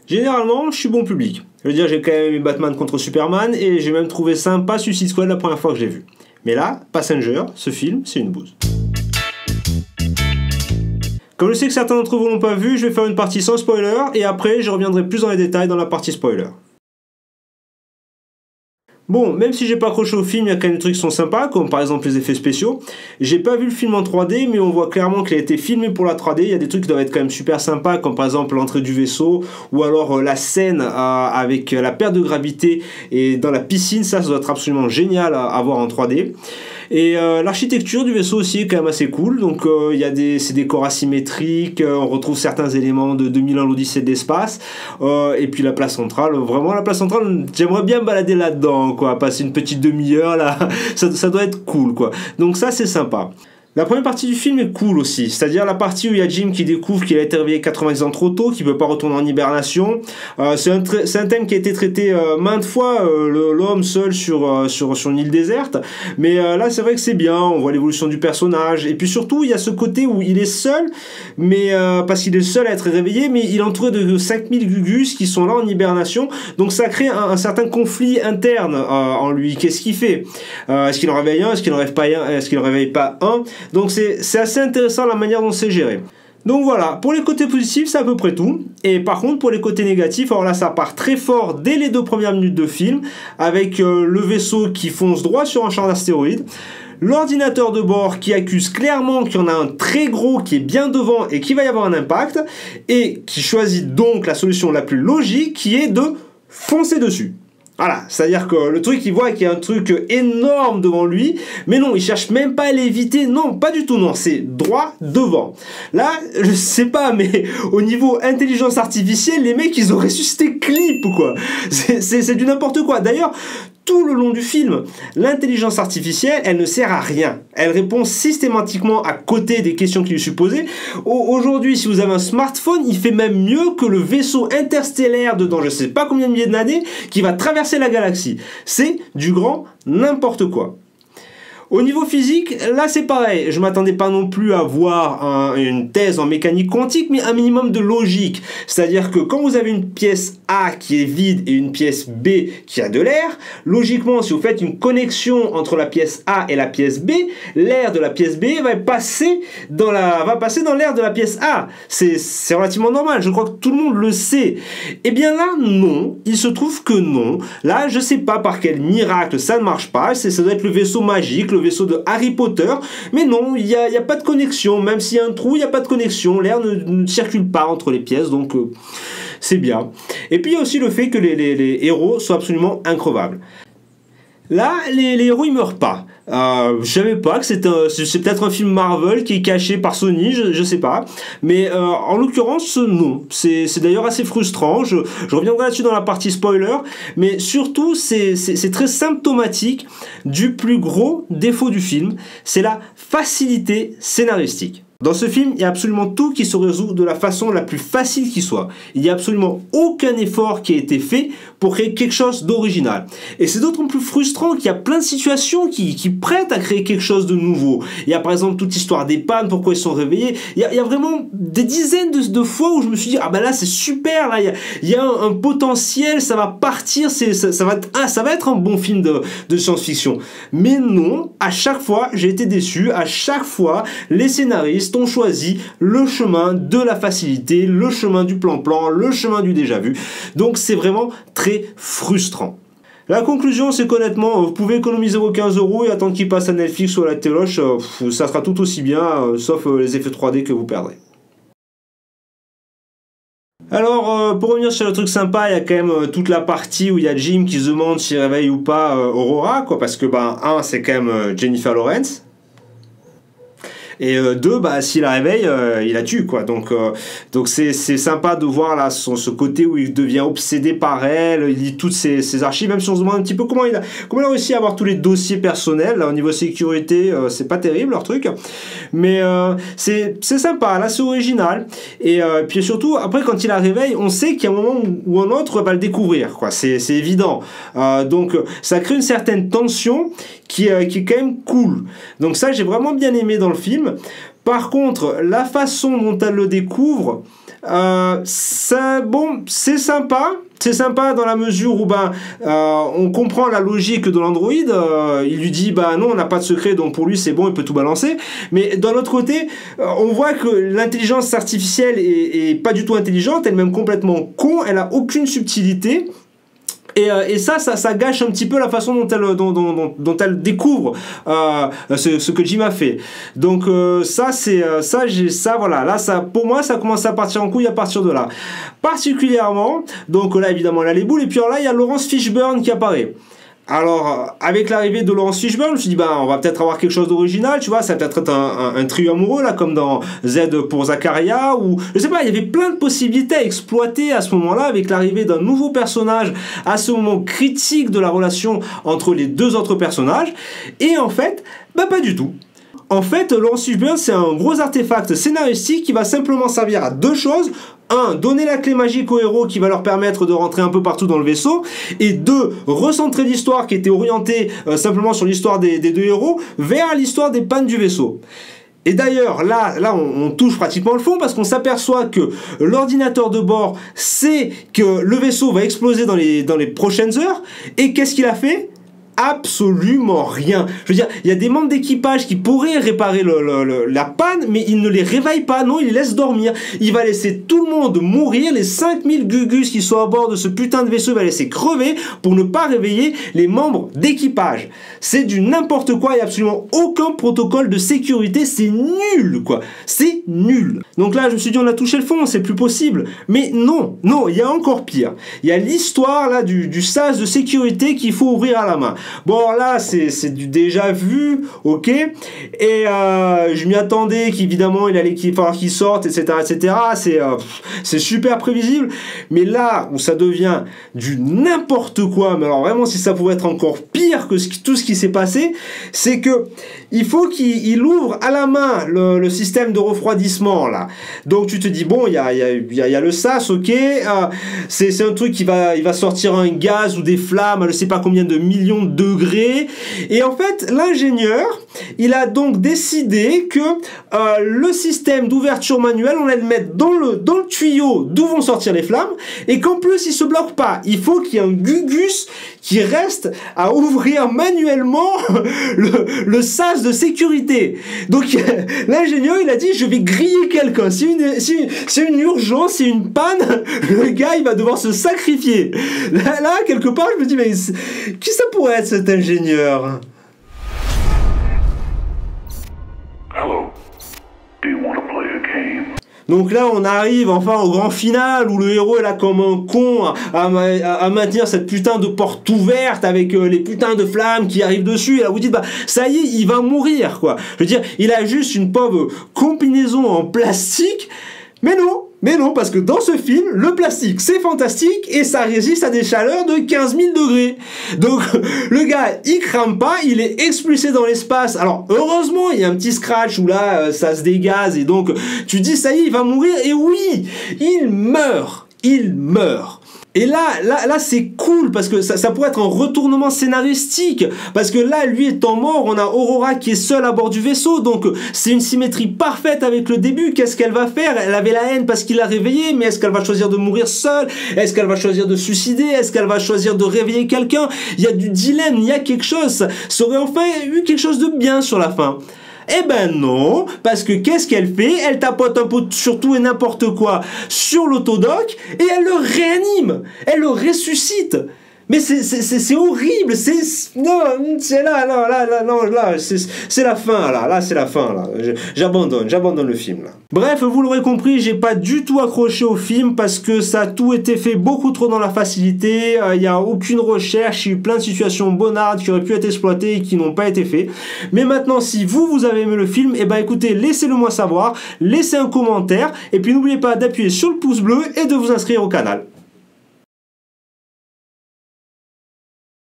Généralement, je suis bon public. Je veux dire, j'ai quand même aimé Batman contre Superman et j'ai même trouvé sympa Suicide Squad la première fois que je l'ai vu. Mais là, Passenger, ce film, c'est une bouse. Comme je sais que certains d'entre vous l'ont pas vu, je vais faire une partie sans spoiler et après je reviendrai plus dans les détails dans la partie spoiler. Bon, même si j'ai pas accroché au film, il y a quand même des trucs qui sont sympas, comme par exemple les effets spéciaux. J'ai pas vu le film en 3D, mais on voit clairement qu'il a été filmé pour la 3D. Il y a des trucs qui doivent être quand même super sympas, comme par exemple l'entrée du vaisseau, ou alors la scène avec la perte de gravité et dans la piscine, ça doit être absolument génial à voir en 3D. Et l'architecture du vaisseau aussi est quand même assez cool, donc il y a ces décors asymétriques, on retrouve certains éléments de 2001 l'Odyssée de l'espace, et puis la place centrale, vraiment la place centrale, j'aimerais bien me balader là-dedans, quoi, passer une petite demi-heure là, ça doit être cool, quoi. Donc ça c'est sympa. La première partie du film est cool aussi, c'est-à-dire la partie où il y a Jim qui découvre qu'il a été réveillé 90 ans trop tôt, qu'il ne peut pas retourner en hibernation. C'est un thème qui a été traité maintes fois, l'homme seul sur une île déserte, mais là c'est vrai que c'est bien, on voit l'évolution du personnage, et puis surtout il y a ce côté où il est seul, mais parce qu'il est seul à être réveillé, mais il est entouré de 5000 Gugus qui sont là en hibernation, donc ça crée un certain conflit interne en lui. Qu'est-ce qu'il fait? Est-ce qu'il en réveille un? Est-ce qu'il en réveille pas un? Donc c'est assez intéressant la manière dont c'est géré. Donc voilà, pour les côtés positifs, c'est à peu près tout. Et par contre, pour les côtés négatifs, alors là, ça part très fort dès les 2 premières minutes de film, avec le vaisseau qui fonce droit sur un champ d'astéroïdes, l'ordinateur de bord qui accuse clairement qu'il y en a un très gros qui est bien devant et qu'il va y avoir un impact, et qui choisit donc la solution la plus logique, qui est de foncer dessus. Voilà, c'est-à-dire que le truc, il voit qu'il y a un truc énorme devant lui, mais non, il cherche même pas à l'éviter, non, pas du tout, non, c'est droit devant. Là, je sais pas, mais au niveau intelligence artificielle, les mecs, ils ont ressuscité Clip, quoi. C'est du n'importe quoi. D'ailleurs, tout le long du film, l'intelligence artificielle, elle ne sert à rien. Elle répond systématiquement à côté des questions qui lui sont posées. Aujourd'hui, si vous avez un smartphone, il fait même mieux que le vaisseau interstellaire de dans je sais pas combien de milliers d'années qui va traverser la galaxie. C'est du grand n'importe quoi. Au niveau physique, là c'est pareil, je m'attendais pas non plus à voir une thèse en mécanique quantique, mais un minimum de logique. C'est-à-dire que quand vous avez une pièce A qui est vide et une pièce B qui a de l'air, logiquement si vous faites une connexion entre la pièce A et la pièce B, l'air de la pièce B va passer dans l'air de la pièce A. C'est relativement normal, je crois que tout le monde le sait. Et bien là, non, il se trouve que non. Là, je sais pas par quel miracle ça ne marche pas, ça doit être le vaisseau magique, le vaisseau de Harry Potter, mais non, il y a pas de connexion, même s'il y a un trou, il n'y a pas de connexion, l'air ne circule pas entre les pièces, donc c'est bien. Et puis il y a aussi le fait que les héros soient absolument increvables. Là, les héros ils meurent pas. Je savais pas que c'est peut-être un film Marvel qui est caché par Sony, je sais pas. Mais en l'occurrence, non. C'est d'ailleurs assez frustrant. Je reviendrai là-dessus dans la partie spoiler. Mais surtout, c'est très symptomatique du plus gros défaut du film. C'est la facilité scénaristique. Dans ce film, il y a absolument tout qui se résout de la façon la plus facile qui soit. Il n'y a absolument aucun effort qui a été fait pour créer quelque chose d'original. Et c'est d'autant plus frustrant qu'il y a plein de situations qui prêtent à créer quelque chose de nouveau. Il y a par exemple toute l'histoire des pannes, pourquoi ils sont réveillés. Il y a vraiment des dizaines de fois où je me suis dit, ah ben là c'est super, là il y a un potentiel, ça va partir, ça va être un bon film de science-fiction. Mais non, à chaque fois j'ai été déçu, à chaque fois les scénaristes ont choisi le chemin de la facilité, le chemin du plan-plan, le chemin du déjà-vu. Donc c'est vraiment très frustrant. La conclusion, c'est qu'honnêtement, vous pouvez économiser vos 15 € et attendre qu'il passe à Netflix ou à la téloche, ça sera tout aussi bien, sauf les effets 3D que vous perdrez. Alors, pour revenir sur le truc sympa, il y a quand même toute la partie où il y a Jim qui se demande s'il réveille ou pas Aurora, quoi, parce que, c'est quand même Jennifer Lawrence. Et 2, s'il la réveille, il la tue, quoi. Donc c'est sympa de voir là ce côté où il devient obsédé par elle, il lit toutes ses archives, même si on se demande un petit peu comment il a réussi à avoir tous les dossiers personnels. Là, au niveau sécurité, c'est pas terrible leur truc, mais c'est sympa, là c'est original. Et puis surtout, après quand il la réveille, on sait qu'il y a un moment ou un autre va le découvrir, quoi. C'est évident. Donc ça crée une certaine tension qui est quand même cool. Donc ça, j'ai vraiment bien aimé dans le film. Par contre, la façon dont elle le découvre, bon, c'est sympa. C'est sympa dans la mesure où on comprend la logique de l'Android. Il lui dit non, on n'a pas de secret, donc pour lui c'est bon, il peut tout balancer. Mais d'un autre côté, on voit que l'intelligence artificielle est pas du tout intelligente, elle est même complètement con, elle a aucune subtilité. Et ça gâche un petit peu la façon dont elle découvre ce que Jim a fait. Donc voilà, là pour moi ça commence à partir en couille à partir de là. Particulièrement, donc là évidemment elle a les boules, et puis alors là il y a Laurence Fishburne qui apparaît. Alors, avec l'arrivée de Laurence Fishburne, je me suis dit, on va peut-être avoir quelque chose d'original, tu vois, ça va peut-être être un trio amoureux, là, comme dans Z pour Zachariah, ou, je sais pas, il y avait plein de possibilités à exploiter à ce moment-là, avec l'arrivée d'un nouveau personnage, à ce moment critique de la relation entre les deux autres personnages, et en fait, pas du tout. En fait, Laurence Fishburne, c'est un gros artefact scénaristique qui va simplement servir à deux choses. 1. Donner la clé magique aux héros qui va leur permettre de rentrer un peu partout dans le vaisseau. Et 2. Recentrer l'histoire qui était orientée simplement sur l'histoire des deux héros vers l'histoire des pannes du vaisseau. Et d'ailleurs, là on touche pratiquement le fond, parce qu'on s'aperçoit que l'ordinateur de bord sait que le vaisseau va exploser dans les prochaines heures. Et qu'est-ce qu'il a fait ? Absolument rien. Je veux dire, il y a des membres d'équipage qui pourraient réparer la panne, mais il ne les réveille pas, non, il les laisse dormir. Il va laisser tout le monde mourir, les 5000 gugus qui sont à bord de ce putain de vaisseau, il va laisser crever pour ne pas réveiller les membres d'équipage. C'est du n'importe quoi, il n'y a absolument aucun protocole de sécurité, c'est nul, quoi. C'est nul. Donc là, je me suis dit, on a touché le fond, c'est plus possible. Mais non, il y a encore pire. Il y a l'histoire, là, du sas de sécurité qu'il faut ouvrir à la main. Bon, là, c'est du déjà vu, ok, et je m'y attendais qu'évidemment il allait falloir qu'il sorte, etc. C'est super prévisible, mais là où ça devient du n'importe quoi, mais alors vraiment, si ça pouvait être encore pire que tout ce qui s'est passé, c'est que il faut qu'il ouvre à la main le système de refroidissement, là. Donc tu te dis, bon, il y a le sas, ok, c'est un truc il va sortir un gaz ou des flammes à je sais pas combien de millions de degrés, et en fait l'ingénieur il a donc décidé que le système d'ouverture manuelle on allait le mettre dans le tuyau d'où vont sortir les flammes, et qu'en plus il se bloque pas, il faut qu'il y ait un gugus qui reste à ouvrir manuellement le sas de sécurité. Donc l'ingénieur il a dit, je vais griller quelqu'un, c'est une urgence, c'est une panne, le gars il va devoir se sacrifier. Là quelque part je me dis, mais qui ça pourrait être cet ingénieur? Hello. Do you want to play a game? Donc là, on arrive enfin au grand final où le héros est là comme un con à maintenir cette putain de porte ouverte avec les putains de flammes qui arrivent dessus. Et là, vous dites, ça y est, il va mourir, quoi. Je veux dire, il a juste une pauvre combinaison en plastique. Mais non, parce que dans ce film, le plastique, c'est fantastique et ça résiste à des chaleurs de 15 000 degrés. Donc, le gars, il crame pas, il est expulsé dans l'espace. Alors, heureusement, il y a un petit scratch où là, ça se dégaze et donc, tu dis, ça y est, il va mourir. Et oui, il meurt. Et là c'est cool parce que ça pourrait être un retournement scénaristique, parce que là, lui étant mort, on a Aurora qui est seule à bord du vaisseau, donc c'est une symétrie parfaite avec le début. Qu'est-ce qu'elle va faire? Elle avait la haine parce qu'il l'a réveillée, mais est-ce qu'elle va choisir de mourir seule? Est-ce qu'elle va choisir de se suicider? Est-ce qu'elle va choisir de réveiller quelqu'un? Il y a du dilemme, il y a quelque chose. Ça aurait enfin eu quelque chose de bien sur la fin. Eh ben non, parce que qu'est-ce qu'elle fait? Elle tapote un peu sur tout et n'importe quoi sur l'autodoc et elle le réanime, elle le ressuscite. Mais c'est horrible, non, c'est là, c'est la fin, là, c'est la fin, là. J'abandonne le film, là. Bref, vous l'aurez compris, j'ai pas du tout accroché au film parce que ça a tout été fait beaucoup trop dans la facilité, il y a aucune recherche, il y a eu plein de situations bonardes qui auraient pu être exploitées et qui n'ont pas été faites. Mais maintenant, si vous avez aimé le film, eh ben écoutez, laissez-le moi savoir, laissez un commentaire, et puis n'oubliez pas d'appuyer sur le pouce bleu et de vous inscrire au canal.